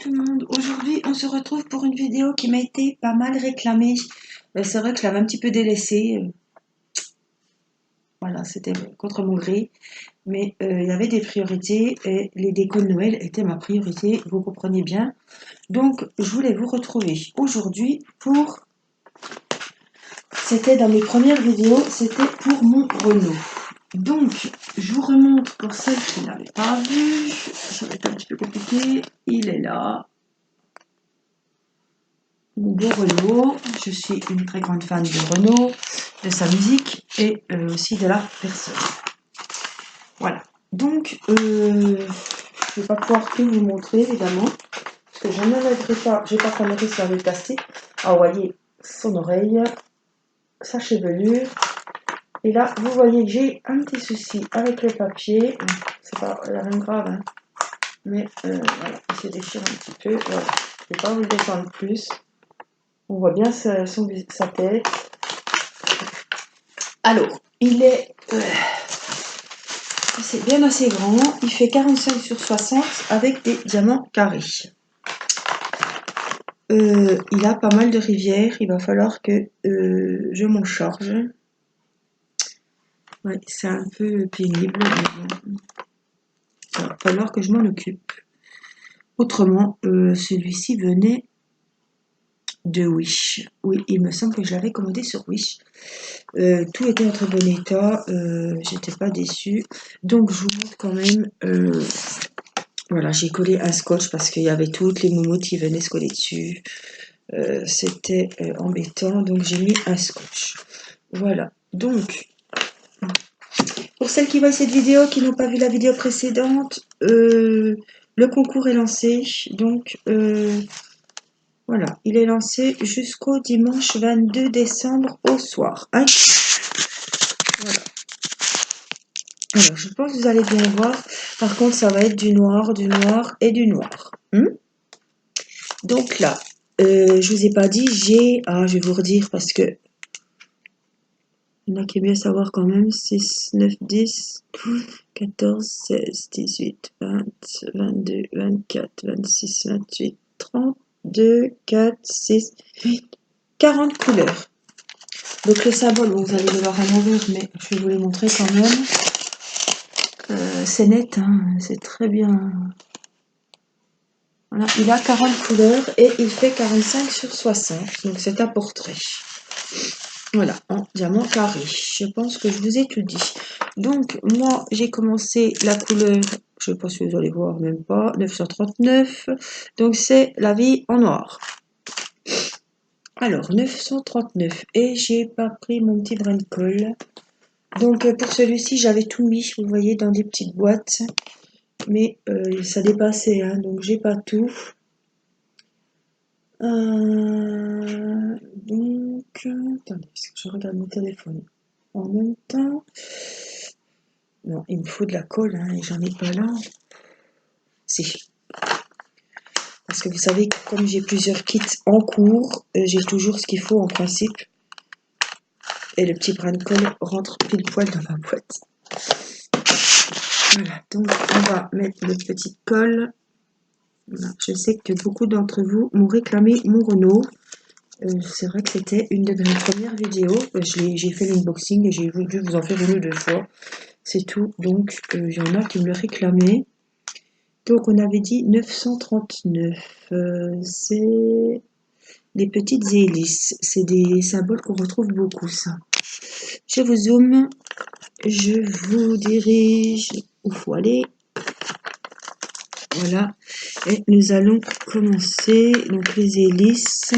tout le monde, aujourd'hui on se retrouve pour une vidéo qui m'a été pas mal réclamée. C'est vrai que je l'avais un petit peu délaissée, voilà, c'était contre mon gré, mais il y avait des priorités et les décos de Noël étaient ma priorité, vous comprenez bien. Donc je voulais vous retrouver aujourd'hui pour, c'était dans mes premières vidéos, c'était pour mon Renault. Donc je vous remonte pour celles qui n'avaient pas vu, ça va être un petit peu compliqué, il est là. Mon beau Renault, je suis une très grande fan de Renault, de sa musique et aussi de la personne. Voilà, donc je ne vais pas pouvoir tout vous montrer évidemment, parce que je n'enlèverai pas, j'ai pas caméra sur le plastique. Ah, vous voyez son oreille, sa chevelure, et là vous voyez que j'ai un petit souci avec le papier, c'est pas rien de grave, hein. Mais voilà, il se déchire un petit peu, voilà, je ne vais pas vous le descendre plus. On voit bien sa tête. Alors, il est c'est bien assez grand. Il fait 45 sur 60 avec des diamants carrés. Il a pas mal de rivières. Il va falloir que je m'en charge. Ouais, c'est un peu pénible. Il va falloir que je m'en occupe. Autrement, celui-ci venait de Wish. Oui, il me semble que je l'avais commandé sur Wish. Tout était en très bon état, j'étais pas déçue. Donc je vous montre quand même, voilà, j'ai collé un scotch parce qu'il y avait toutes les moumoutes qui venaient se coller dessus. C'était embêtant, donc j'ai mis un scotch. Voilà, donc pour celles qui voient cette vidéo, qui n'ont pas vu la vidéo précédente, le concours est lancé. Donc voilà, il est lancé jusqu'au dimanche 22 décembre au soir. Hein, voilà. Alors, je pense que vous allez bien voir. Par contre, ça va être du noir et du noir. Donc là, je vous ai pas dit, j'ai... Ah, je vais vous redire parce que... Il y en a qui aiment bien savoir quand même. 6, 9, 10, 14, 16, 18, 20, 22, 24, 26, 28, 32, 4, 6, 8, 40 couleurs. Donc le symbole, bon, vous allez le voir à l'envers, mais je vais vous les montrer quand même. C'est net, hein, c'est très bien. Voilà, il a 40 couleurs et il fait 45 sur 60. Donc c'est un portrait. Voilà, en diamant carré. Je pense que je vous ai tout dit. Donc moi j'ai commencé la couleur, je ne sais pas si vous allez voir, même pas, 939. Donc c'est la vie en noir. Alors 939 et j'ai pas pris mon petit brin de colle. Donc pour celui-ci j'avais tout mis, vous voyez, dans des petites boîtes. Mais ça dépassait, hein, donc j'ai pas tout. Donc, attendez, parce que je regarde mon téléphone en même temps. Non, il me faut de la colle, hein, et j'en ai pas là. Si. Parce que vous savez, comme j'ai plusieurs kits en cours, j'ai toujours ce qu'il faut en principe. Et le petit brin de colle rentre pile poil dans ma boîte. Voilà, donc on va mettre le petit colle. Voilà. Je sais que beaucoup d'entre vous m'ont réclamé mon Renault. C'est vrai que c'était une de mes premières vidéos. J'ai fait l'unboxing et j'ai dû vous en faire une ou deux fois. C'est tout. Donc, il y en a qui me le réclamaient. Donc, on avait dit 939. C'est des petites hélices. C'est des symboles qu'on retrouve beaucoup, ça. Je vous zoome. Je vous dirige où il faut aller. Voilà. Et nous allons commencer. Donc, les hélices.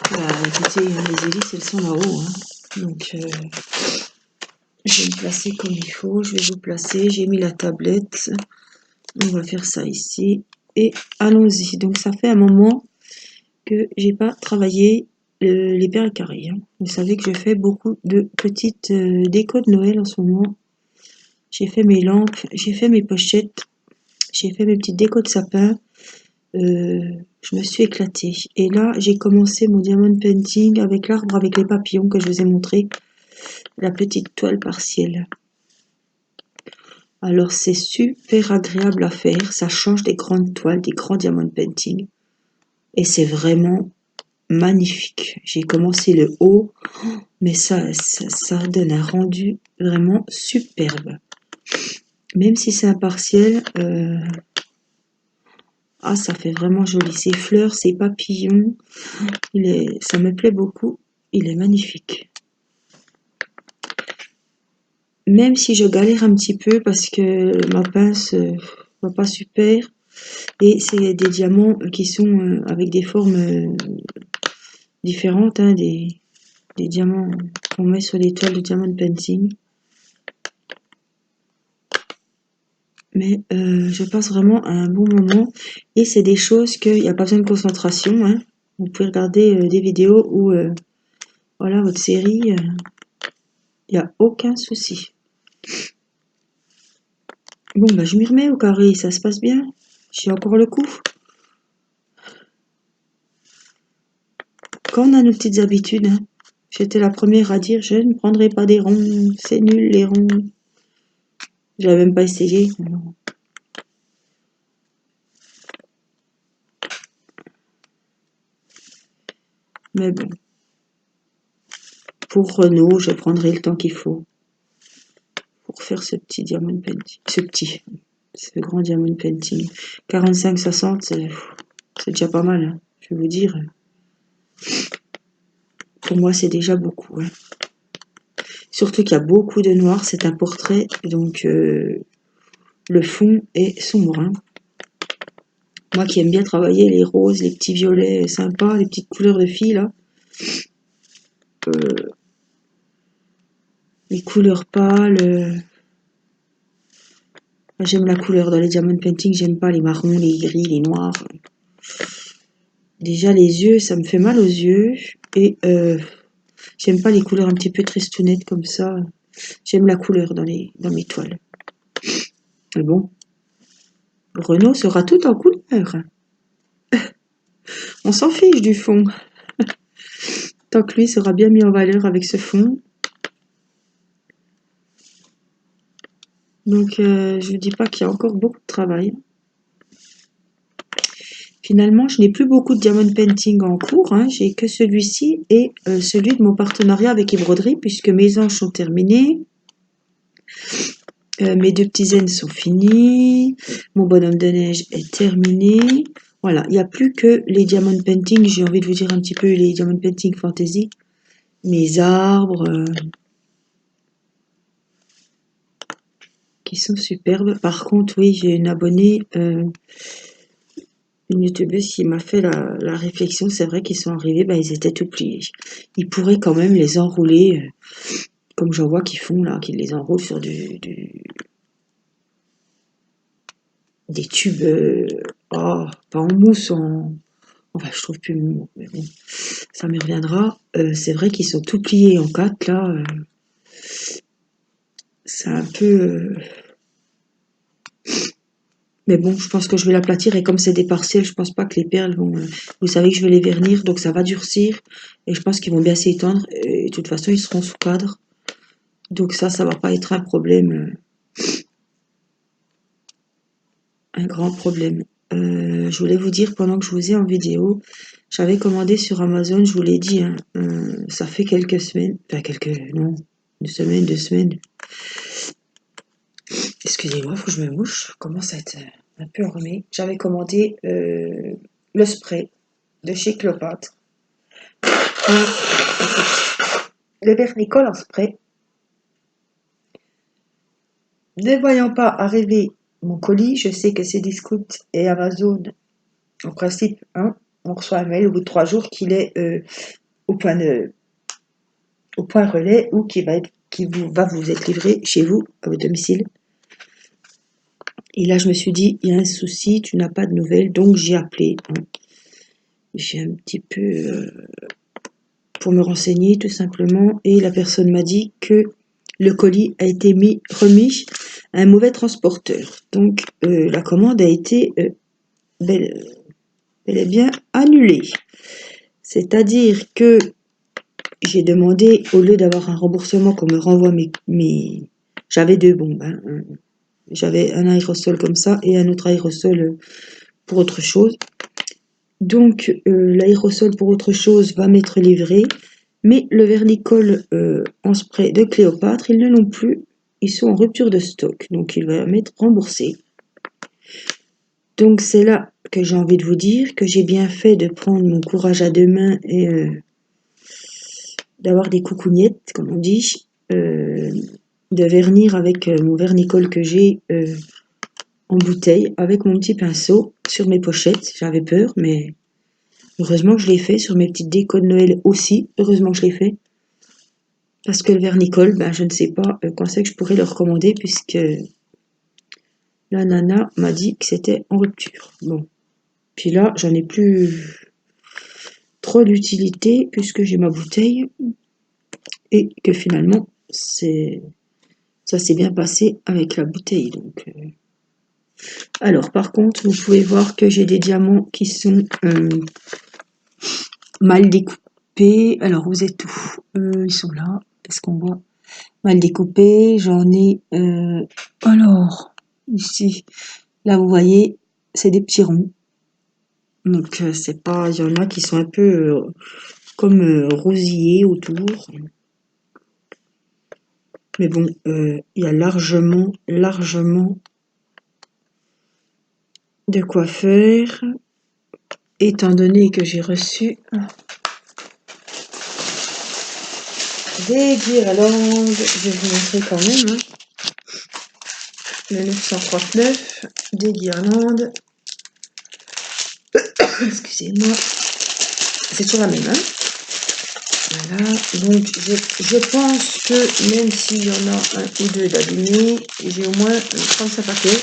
Bah, écoutez, les hélices, elles sont là-haut. Hein. Donc, je vais me placer comme il faut. Je vais vous placer. J'ai mis la tablette. On va faire ça ici. Et allons-y. Donc, ça fait un moment que j'ai pas travaillé les perles carrées. Hein. Vous savez que je fais beaucoup de petites décos de Noël en ce moment. J'ai fait mes lampes. J'ai fait mes pochettes. J'ai fait mes petites décos de sapin. Je me suis éclatée. Et là, j'ai commencé mon diamond painting avec l'arbre avec les papillons que je vous ai montré. La petite toile partielle. Alors c'est super agréable à faire, ça change des grandes toiles, des grands diamond painting. Et c'est vraiment magnifique. J'ai commencé le haut, mais ça donne un rendu vraiment superbe. Même si c'est impartiel, ça fait vraiment joli. Ces fleurs, ces papillons, ça me plaît beaucoup. Il est magnifique. Même si je galère un petit peu parce que ma pince va pas super. Et c'est des diamants qui sont avec des formes différentes, hein, des diamants qu'on met sur les toiles de diamond painting. Mais je passe vraiment un bon moment. Et c'est des choses qu'il n'y a pas besoin de concentration, hein. Vous pouvez regarder des vidéos où, voilà, votre série, il n'y a aucun souci. Bon, bah, je m'y remets au carré, ça se passe bien. J'ai encore le coup. Quand on a nos petites habitudes, hein, j'étais la première à dire je ne prendrai pas des ronds, c'est nul les ronds. Je n'avais même pas essayé. Mais bon, pour Renault, je prendrai le temps qu'il faut pour faire ce petit diamond painting. Ce grand diamond painting. 45-60, c'est déjà pas mal, hein, je vais vous dire. Pour moi, c'est déjà beaucoup. Hein. Surtout qu'il y a beaucoup de noir, c'est un portrait, donc le fond est sombre. Hein. Moi qui aime bien travailler les roses, les petits violets sympas, les petites couleurs de filles, là. Les couleurs pâles. J'aime la couleur dans les diamond painting, j'aime pas les marrons, les gris, les noirs. Déjà les yeux, ça me fait mal aux yeux. Et j'aime pas les couleurs un petit peu tristounettes comme ça. J'aime la couleur dans mes toiles. Mais bon, Renault sera tout en couleur. On s'en fiche du fond. Tant que lui sera bien mis en valeur avec ce fond. Donc je ne dis pas qu'il y a encore beaucoup de travail. Finalement, je n'ai plus beaucoup de diamond painting en cours. Hein. J'ai que celui-ci et celui de mon partenariat avec Ébroderie, puisque mes anges sont terminés. Mes deux petits zen sont finis. Mon bonhomme de neige est terminé. Voilà, il n'y a plus que les diamond painting. J'ai envie de vous dire un petit peu les diamond painting fantasy. Mes arbres qui sont superbes. Par contre, oui, j'ai une abonnée, une youtubeuse qui m'a fait la réflexion. C'est vrai qu'ils sont arrivés, ils étaient tout pliés. Ils pourraient quand même les enrouler, comme j'en vois qu'ils font là, qu'ils les enroulent sur des tubes, pas en mousse, enfin je trouve plus le mot, mais bon, ça me reviendra. C'est vrai qu'ils sont tout pliés en quatre là. C'est un peu. Mais bon, je pense que je vais l'aplatir et comme c'est des partiels, je pense pas que les perles vont. Vous savez que je vais les vernir, donc ça va durcir et je pense qu'ils vont bien s'étendre. Et de toute façon, ils seront sous cadre, donc ça va pas être un problème, un grand problème. Je voulais vous dire pendant que je vous ai en vidéo, j'avais commandé sur Amazon, je vous l'ai dit, hein, ça fait quelques semaines, enfin non, une semaine, 2 semaines. Excusez-moi, faut que je me mouche, commence à être un peu enrhumée. J'avais commandé le spray de chez Cléopâtre. Le vernicole en spray. Ne voyant pas arriver mon colis, je sais que c'est Discount et Amazon, en principe, hein, on reçoit un mail au bout de 3 jours qu'il est au point relais ou qui va vous être livré chez vous, à votre domicile. Et là, je me suis dit, il y a un souci, tu n'as pas de nouvelles, donc j'ai appelé. Hein. J'ai un petit peu pour me renseigner tout simplement, et la personne m'a dit que le colis a été remis à un mauvais transporteur. Donc la commande a été bel et bien annulée. C'est-à-dire que j'ai demandé, au lieu d'avoir un remboursement, qu'on me renvoie mes... J'avais 2 bombes, hein, J'avais un aérosol comme ça et un autre aérosol pour autre chose. Donc l'aérosol pour autre chose va m'être livré, mais le vernicole en spray de Cléopâtre, ils ne l'ont plus. Ils sont en rupture de stock, donc il va m'être remboursé. Donc c'est là que j'ai envie de vous dire que j'ai bien fait de prendre mon courage à deux mains et d'avoir des coucougnettes, comme on dit, de vernir avec mon vernicole que j'ai en bouteille, avec mon petit pinceau sur mes pochettes. J'avais peur, mais heureusement que je l'ai fait. Sur mes petites décos de Noël aussi, heureusement que je l'ai fait. Parce que le vernicole, ben, je ne sais pas quand c'est que je pourrais le recommander, puisque la nana m'a dit que c'était en rupture. Bon. Puis là, j'en ai plus trop d'utilité, puisque j'ai ma bouteille, et que finalement, ça s'est bien passé avec la bouteille. Donc, alors, par contre, vous pouvez voir que j'ai des diamants qui sont mal découpés. Alors, vous êtes où? Ils sont là. Qu'est-ce qu'on voit? Mal découpés. J'en ai... alors, ici, là, vous voyez, c'est des petits ronds. Donc, c'est pas... Il y en a qui sont un peu comme rosillés autour. Mais bon, il y a largement de quoi faire. Étant donné que j'ai reçu des guirlandes, je vais vous montrer quand même, le 939, des guirlandes, excusez-moi, c'est toujours la même, voilà, donc je pense que même s'il y en a un ou deux d'abîmés, j'ai au moins 35 paquets,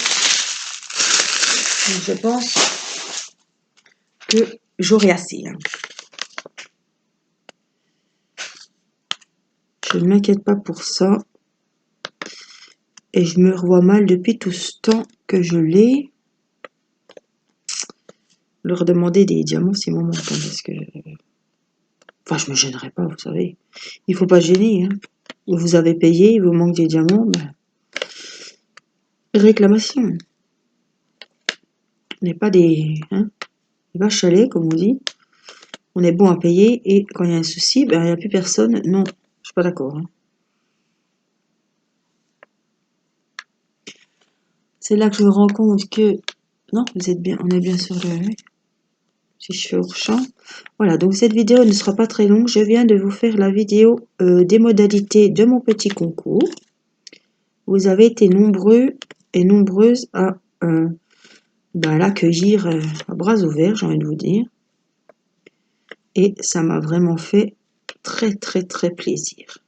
donc je pense que j'aurai assez. Je ne m'inquiète pas pour ça. Et je me revois mal depuis tout ce temps que je l'ai. Leur demander des diamants, c'est mon manque. Parce que... Enfin, je me gênerai pas, vous savez. Il faut pas gêner. Vous avez payé, il vous manque des diamants. Ben... Réclamation. On n'est pas des vaches à lait, comme on dit. On est bon à payer. Et quand il y a un souci, ben, il n'y a plus personne. Non, je suis pas d'accord. C'est là que je me rends compte que... Non, vous êtes bien, on est bien sur le... Si je fais hors champ. Voilà, donc cette vidéo ne sera pas très longue. Je viens de vous faire la vidéo des modalités de mon petit concours. Vous avez été nombreux et nombreuses à l'accueillir à bras ouverts, j'ai envie de vous dire. Et ça m'a vraiment fait très très très plaisir.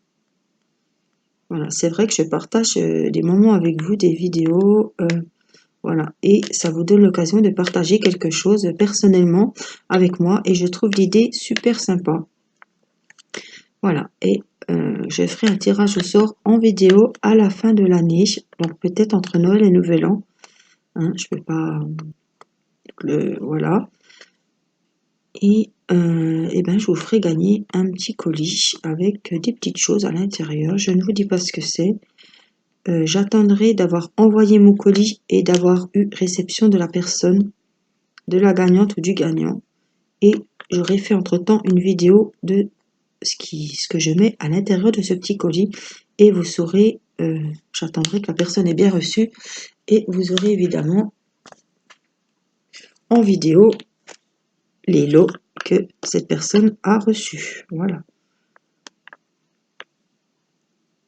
Voilà, c'est vrai que je partage des moments avec vous, des vidéos... voilà, et ça vous donne l'occasion de partager quelque chose personnellement avec moi et je trouve l'idée super sympa. Voilà, et je ferai un tirage au sort en vidéo à la fin de l'année, donc peut-être entre Noël et Nouvel An. Je peux pas... voilà. Et ben, je vous ferai gagner un petit colis avec des petites choses à l'intérieur. Je ne vous dis pas ce que c'est. J'attendrai d'avoir envoyé mon colis et d'avoir eu réception de la personne, de la gagnante ou du gagnant. Et j'aurai fait entre-temps une vidéo de ce que je mets à l'intérieur de ce petit colis. Et vous saurez, j'attendrai que la personne ait bien reçu. Et vous aurez évidemment en vidéo les lots que cette personne a reçus. Voilà.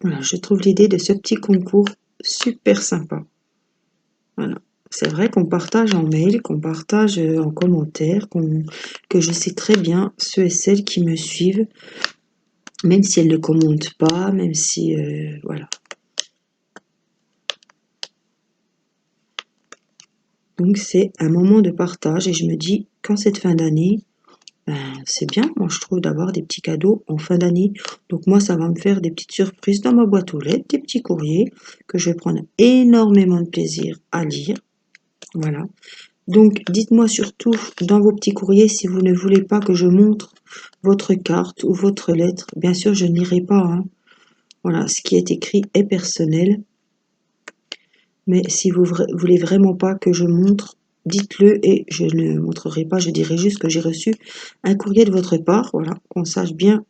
Voilà, je trouve l'idée de ce petit concours super sympa. Voilà. C'est vrai qu'on partage en mail, qu'on partage en commentaire, que je sais très bien ceux et celles qui me suivent, même si elles ne commentent pas, même si... voilà. Donc c'est un moment de partage et je me dis, quand cette fin d'année, ben, c'est bien, moi je trouve, d'avoir des petits cadeaux en fin d'année. Donc moi, ça va me faire des petites surprises dans ma boîte aux lettres, des petits courriers que je vais prendre énormément de plaisir à lire. Voilà. Donc dites-moi surtout dans vos petits courriers si vous ne voulez pas que je montre votre carte ou votre lettre. Bien sûr, je n'irai pas. Voilà, ce qui est écrit est personnel. Mais si vous voulez vraiment pas que je montre, dites-le et je ne montrerai pas. Je dirai juste que j'ai reçu un courrier de votre part. Voilà, qu'on sache bien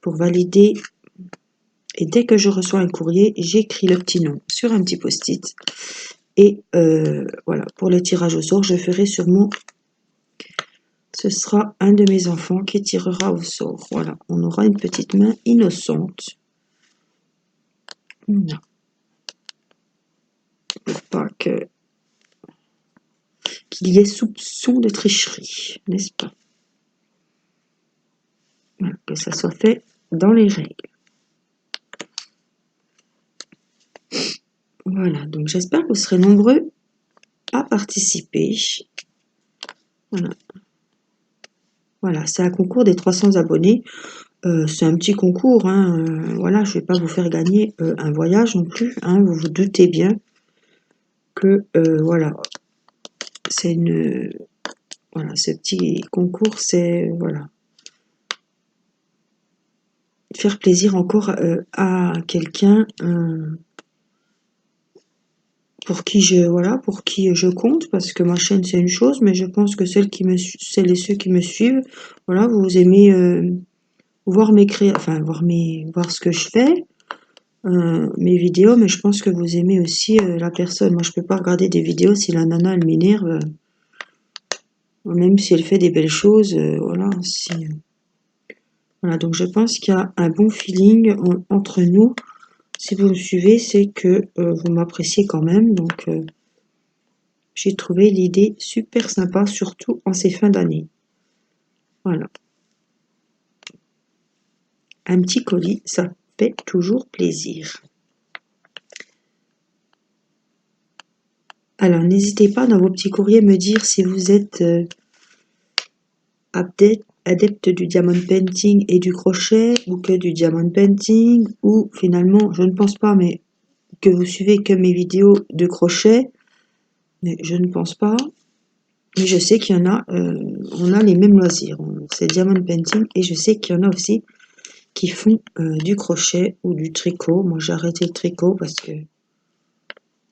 pour valider. Et dès que je reçois un courrier, j'écris le petit nom sur un petit post-it. Et voilà, pour le tirage au sort, je ferai sûrement... Ce sera un de mes enfants qui tirera au sort. Voilà, on aura une petite main innocente. Voilà. Pour pas qu'il y ait soupçon de tricherie, n'est-ce pas? Voilà, que ça soit fait dans les règles. Voilà, donc j'espère que vous serez nombreux à participer. Voilà, voilà, c'est un concours des 300 abonnés. C'est un petit concours, hein. Voilà, je ne vais pas vous faire gagner un voyage non plus, hein. Vous vous doutez bien que, voilà, c'est une... Voilà, ce petit concours, c'est... Voilà. Faire plaisir encore à quelqu'un pour qui je compte, parce que ma chaîne c'est une chose, mais je pense que celles et ceux qui me suivent, voilà, vous aimez voir voir ce que je fais, mes vidéos, mais je pense que vous aimez aussi la personne. Moi je peux pas regarder des vidéos si la nana elle m'énerve, même si elle fait des belles choses, voilà, voilà, donc je pense qu'il y a un bon feeling entre nous. Si vous me suivez, c'est que vous m'appréciez quand même, donc j'ai trouvé l'idée super sympa, surtout en ces fins d'année. Voilà. Un petit colis, ça fait toujours plaisir. Alors, n'hésitez pas dans vos petits courriers me dire si vous êtes adepte du diamond painting et du crochet, ou que du diamond painting, ou finalement, je ne pense pas, mais que vous suivez que mes vidéos de crochet, mais je ne pense pas. Mais je sais qu'il y en a, on a les mêmes loisirs. C'est diamond painting, et je sais qu'il y en a aussi qui font du crochet ou du tricot. Moi, j'ai arrêté le tricot parce que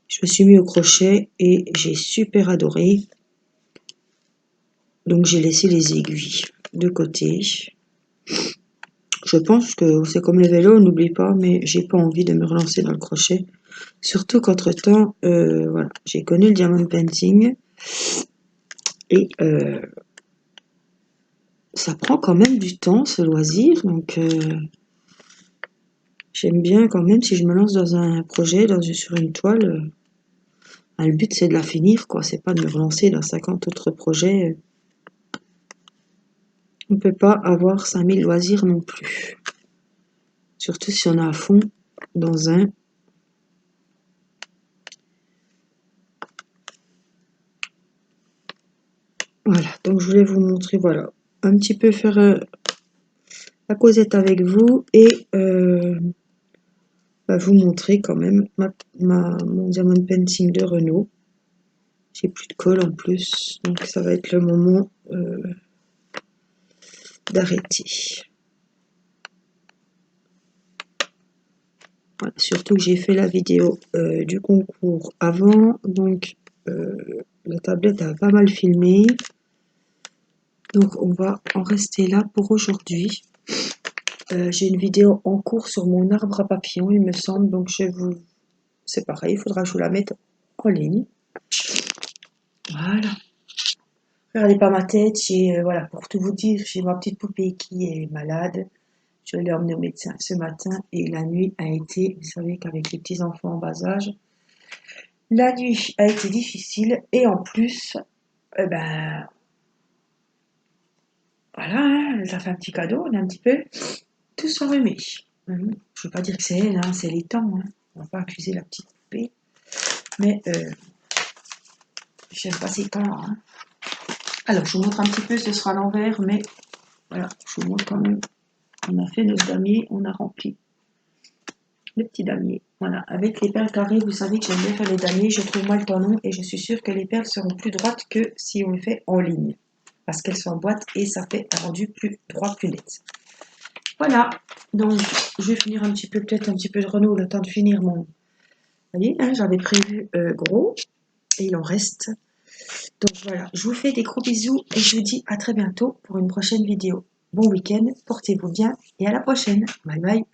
je me suis mis au crochet et j'ai super adoré. Donc, j'ai laissé les aiguilles de côté. Je pense que c'est comme le vélo, on n'oublie pas, mais j'ai pas envie de me relancer dans le crochet. Surtout qu'entre-temps, voilà, j'ai connu le diamond painting et ça prend quand même du temps, ce loisir. Donc, j'aime bien quand même, si je me lance dans un projet, sur une toile, le but c'est de la finir, quoi. C'est pas de me relancer dans 50 autres projets. On peut pas avoir 5000 loisirs non plus. Surtout si on est à fond dans un. Voilà, donc je voulais vous montrer, voilà, un petit peu faire la causette avec vous et vous montrer quand même mon diamond painting de Renault. J'ai plus de colle en plus, donc ça va être le moment d'arrêter. Voilà, surtout que j'ai fait la vidéo du concours avant, donc la tablette a pas mal filmé. Donc on va en rester là pour aujourd'hui. J'ai une vidéo en cours sur mon arbre à papillons, il me semble, donc c'est pareil, il faudra que je vous la mette en ligne. Voilà. Regardez pas ma tête, voilà, pour tout vous dire, j'ai ma petite poupée qui est malade. Je l'ai emmenée au médecin ce matin et la nuit a été, vous savez qu'avec les petits enfants en bas âge, la nuit a été difficile et en plus, ben voilà, hein, elle a fait un petit cadeau, on a un petit peu tous enrhumés. Je ne veux pas dire que c'est elle, hein, c'est les temps, hein. On ne va pas accuser la petite poupée, mais j'aime pas ces temps-là. Hein. Alors, je vous montre un petit peu, ce sera à l'envers, mais voilà, je vous montre quand même. On a fait notre damier, on a rempli le petit damier. Voilà, avec les perles carrées, vous savez que j'aime bien faire les damiers, je trouve moi le temps long et je suis sûre que les perles seront plus droites que si on le fait en ligne. Parce qu'elles sont en boîte et ça fait un rendu plus droit, plus net. Voilà, donc je vais finir un petit peu, peut-être un petit peu de Renault, le temps de finir Vous voyez, hein, j'avais prévu gros et il en reste. Donc voilà, je vous fais des gros bisous et je vous dis à très bientôt pour une prochaine vidéo. Bon week-end, portez-vous bien et à la prochaine. Bye bye.